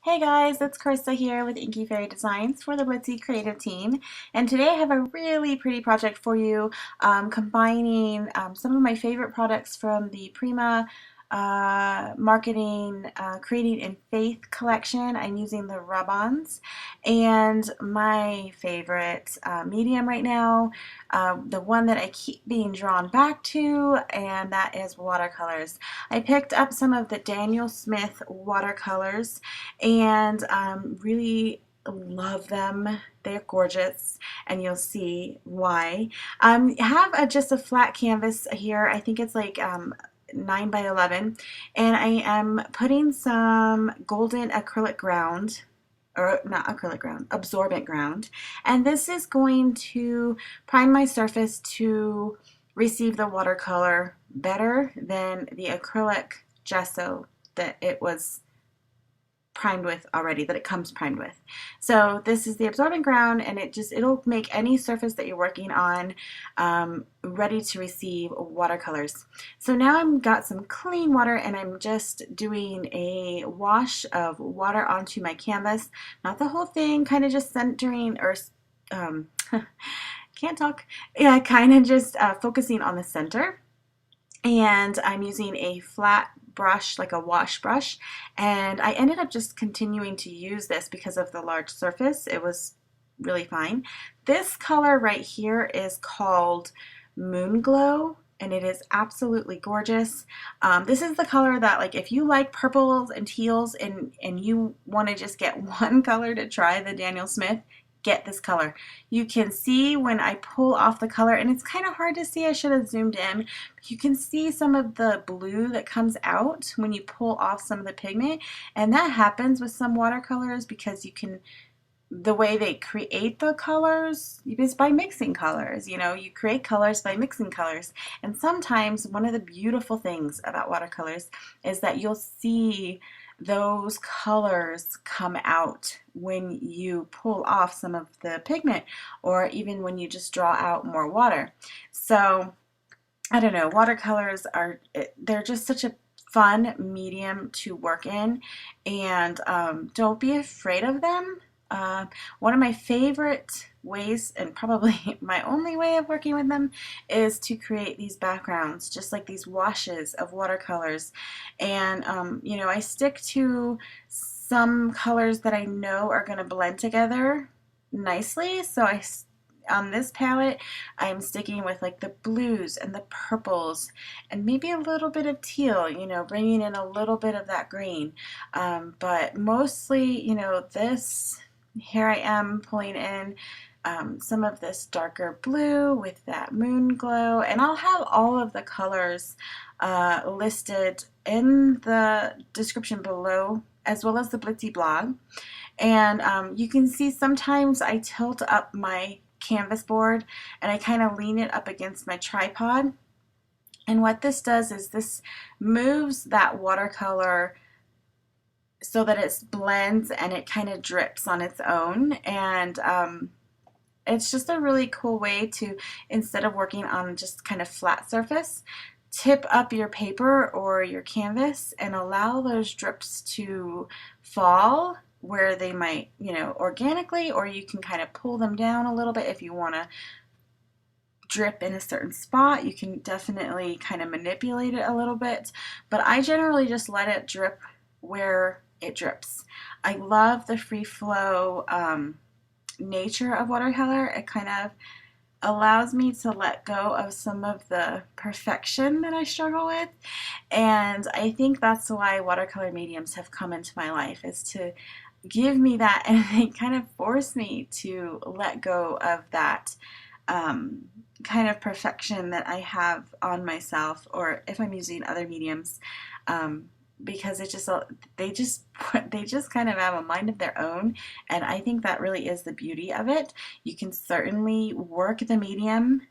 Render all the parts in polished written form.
Hey guys, it's Carissa here with Inky Fairy Designs for the Blitzy Creative Team, and today I have a really pretty project for you, combining some of my favorite products from the Prima marketing creating in faith collection. I'm using the rub-ons and my favorite medium right now, the one that I keep being drawn back to, and that is watercolors. I picked up some of the Daniel Smith watercolors and really love them. They're gorgeous, and you'll see why. Have just a flat canvas here. I think it's like 9 by 11, and I am putting some golden acrylic ground, or not acrylic ground, absorbent ground, and this is going to prime my surface to receive the watercolor better than the acrylic gesso that it was primed with already, that it comes primed with. So this is the absorbent ground, and it'll make any surface that you're working on ready to receive watercolors. So now I've got some clean water, and I'm just doing a wash of water onto my canvas, not the whole thing, kind of just centering, or can't talk, yeah, kind of just focusing on the center. And I'm using a flat brush, like a wash brush, and I ended up just continuing to use this because of the large surface. It was really fine. This color right here is called Moon Glow, and it is absolutely gorgeous. This is the color that, like, if you like purples and teals and you want to just get one color to try, the Daniel Smith, get this color. You can see when I pull off the color, and it's kind of hard to see, I should have zoomed in, but you can see some of the blue that comes out when you pull off some of the pigment, and that happens with some watercolors because the way they create the colors is by mixing colors. You know, you create colors by mixing colors, and sometimes one of the beautiful things about watercolors is that you'll see those colors come out when you pull off some of the pigment, or even when you just draw out more water. So I don't know, watercolors they're just such a fun medium to work in, and don't be afraid of them. One of my favorite ways, and probably my only way of working with them, is to create these backgrounds, just like these washes of watercolors. And you know, I stick to some colors that I know are going to blend together nicely. So on this palette, I'm sticking with like the blues and the purples and maybe a little bit of teal, you know, bringing in a little bit of that green. But mostly, you know, here I am pulling in some of this darker blue with that moon glow, and I'll have all of the colors listed in the description below, as well as the Blitzy blog. And you can see sometimes I tilt up my canvas board and I kind of lean it up against my tripod, and what this does is this moves that watercolor so that it blends and it kind of drips on its own. And it's just a really cool way to, instead of working on just kind of flat surface, tip up your paper or your canvas and allow those drips to fall where they might, you know, organically, or you can kind of pull them down a little bit if you want to drip in a certain spot. You can definitely kind of manipulate it a little bit, but I generally just let it drip where it drips. I love the free flow nature of watercolor. It kind of allows me to let go of some of the perfection that I struggle with, and I think that's why watercolor mediums have come into my life, is to give me that, and they kind of force me to let go of that kind of perfection that I have on myself, or if I'm using other mediums, because they just kind of have a mind of their own, and I think that really is the beauty of it. You can certainly work the medium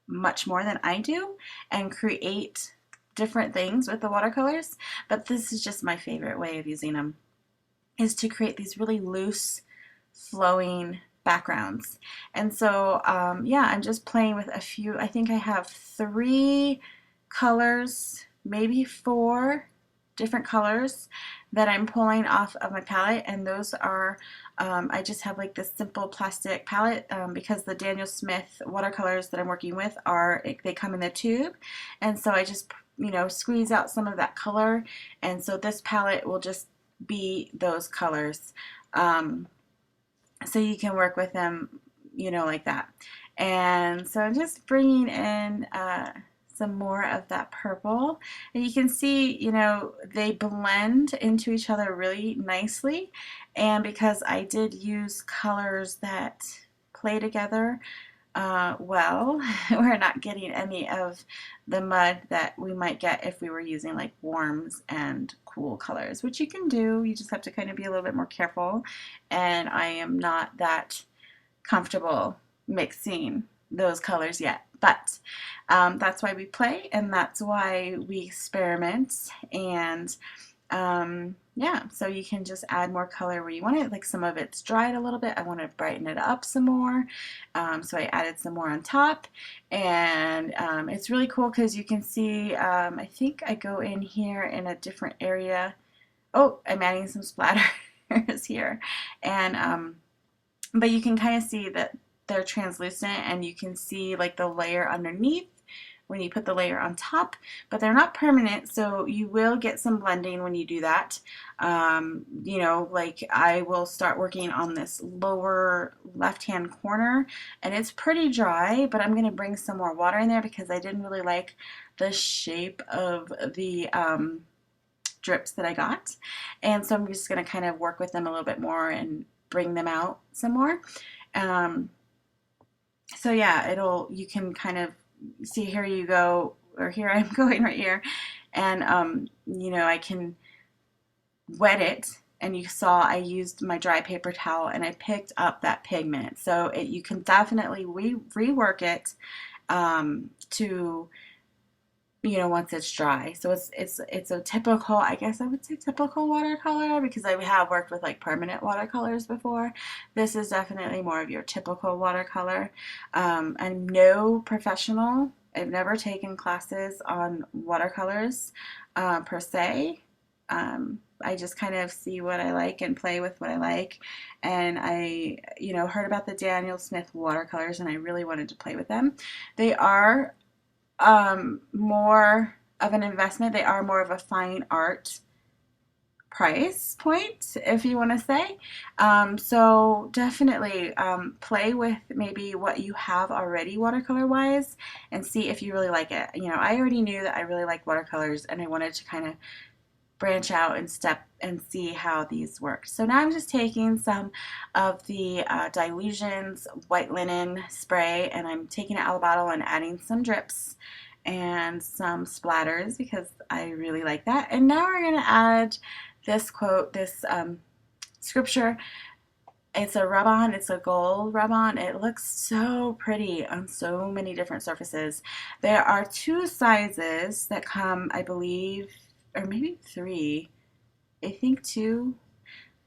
much more than I do and create different things with the watercolors, but this is just my favorite way of using them, is to create these really loose flowing backgrounds. And so yeah, I'm just playing with a few. I think I have 3 colors, maybe 4, different colors that I'm pulling off of my palette, and those are, I just have like this simple plastic palette because the Daniel Smith watercolors that I'm working with they come in the tube, and so I just, you know, squeeze out some of that color, and so this palette will just be those colors. So you can work with them, you know, like that. And so I'm just bringing in some more of that purple, and you can see, you know, they blend into each other really nicely, and because I did use colors that play together well, we're not getting any of the mud that we might get if we were using like warms and cool colors, which you can do. You just have to kind of be a little bit more careful, and I am not that comfortable mixing those colors yet, but that's why we play, and that's why we experiment. And yeah, so you can just add more color where you want it. Like some of it's dried a little bit, I want to brighten it up some more, so I added some more on top. And it's really cool because you can see, I think I go in here in a different area. Oh, I'm adding some splatters here, and but you can kind of see that they're translucent, and you can see like the layer underneath when you put the layer on top, but they're not permanent, so you will get some blending when you do that. You know, like I will start working on this lower left-hand corner, and it's pretty dry, but I'm going to bring some more water in there because I didn't really like the shape of the drips that I got, and so I'm just going to kind of work with them a little bit more and bring them out some more. So yeah, you can kind of see, here you go, or here I'm going right here, and you know, I can wet it, and you saw I used my dry paper towel and I picked up that pigment, so you can definitely rework it to, you know, once it's dry. So it's a typical, I guess I would say typical watercolor, because I have worked with like permanent watercolors before. This is definitely more of your typical watercolor. I'm no professional. I've never taken classes on watercolors per se. I just kind of see what I like and play with what I like, and I, you know, heard about the Daniel Smith watercolors, and I really wanted to play with them. They are more of an investment. They are more of a fine art price point, if you want to say. So definitely play with maybe what you have already watercolor wise and see if you really like it. You know, I already knew that I really like watercolors, and I wanted to kind of branch out and step and see how these work. So now I'm just taking some of the Dilutions white linen spray, and I'm taking it out of the bottle and adding some drips and some splatters because I really like that. And now we're going to add this quote, this scripture. It's a rub-on, it's a gold rub-on. It looks so pretty on so many different surfaces. There are 2 sizes that come, I believe, or maybe 3, I think 2.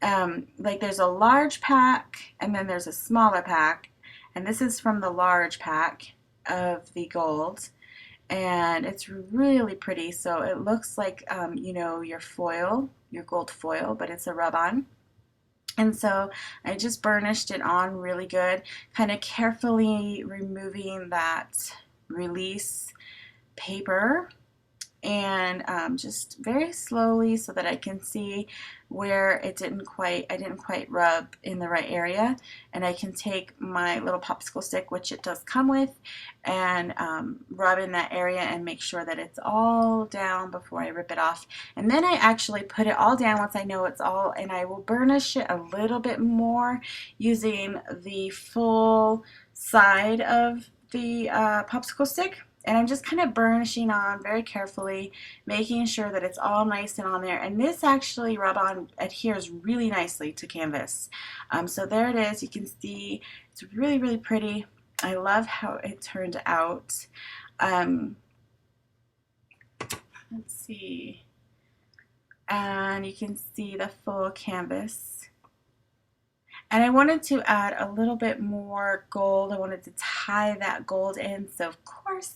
Like there's a large pack and then there's a smaller pack, and this is from the large pack of the gold, and it's really pretty. So it looks like you know, your foil, your gold foil, but it's a rub-on. And so I just burnished it on really good, kind of carefully removing that release paper, and just very slowly so that I can see where I didn't quite rub in the right area, and I can take my little popsicle stick, which it does come with, and rub in that area and make sure that it's all down before I rip it off. And then I actually put it all down once I know it's all, and I will burnish it a little bit more using the full side of the popsicle stick. And I'm just kind of burnishing on very carefully, making sure that it's all nice and on there. And this actually rub-on adheres really nicely to canvas. So there it is. You can see it's really pretty. I love how it turned out. Let's see. And you can see the full canvas. And I wanted to add a little bit more gold. I wanted to tie that gold in, so of course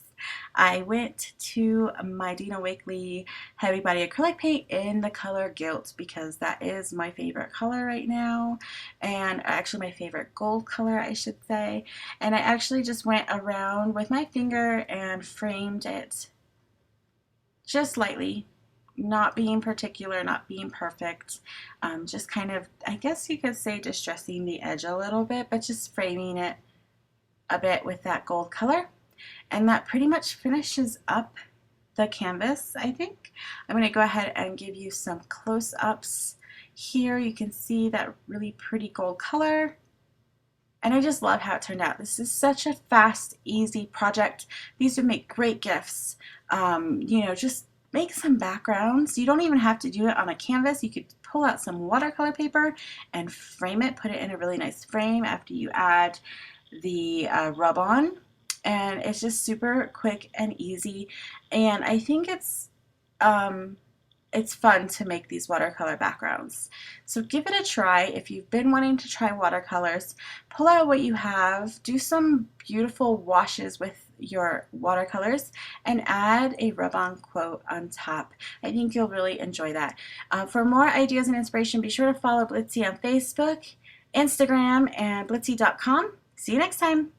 I went to my Dina Wakley Heavy Body Acrylic Paint in the color Gilt because that is my favorite color right now, and actually my favorite gold color, I should say. And I actually just went around with my finger and framed it just lightly, not being particular, not being perfect, just kind of, I guess you could say, distressing the edge a little bit, but just framing it a bit with that gold color. And that pretty much finishes up the canvas, I think. I'm going to go ahead and give you some close-ups here. You can see that really pretty gold color. And I just love how it turned out. This is such a fast, easy project. These would make great gifts. You know, just make some backgrounds. You don't even have to do it on a canvas. You could pull out some watercolor paper and frame it, put it in a really nice frame after you add the rub-on. And it's just super quick and easy. And I think it's fun to make these watercolor backgrounds. So give it a try. If you've been wanting to try watercolors, pull out what you have, do some beautiful washes with your watercolors, and add a rub-on quote on top. I think you'll really enjoy that. For more ideas and inspiration, be sure to follow Blitzy on Facebook, Instagram, and blitzy.com. See you next time.